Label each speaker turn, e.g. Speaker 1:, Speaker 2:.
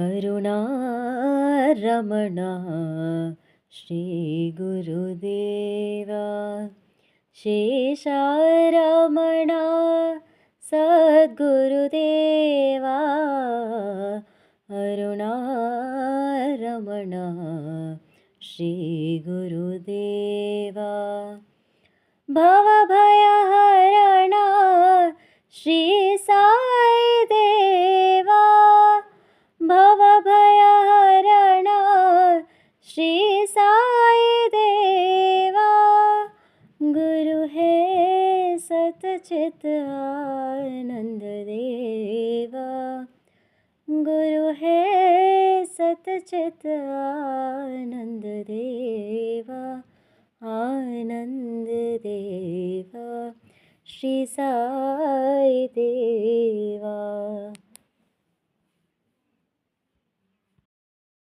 Speaker 1: अरुणारमणा श्रीगुरुदेवा शेषारमणा सद्गुरुदेवा अरुणारमणा श्रीगुरुदेवा भवभयहरणा श्री साई देवा भवभयहरणा श्री साई देवा गुरु है सतचित आनंद देवा गुरु है सतचित आनंद देवा आनंद देवा श्री साई देवा।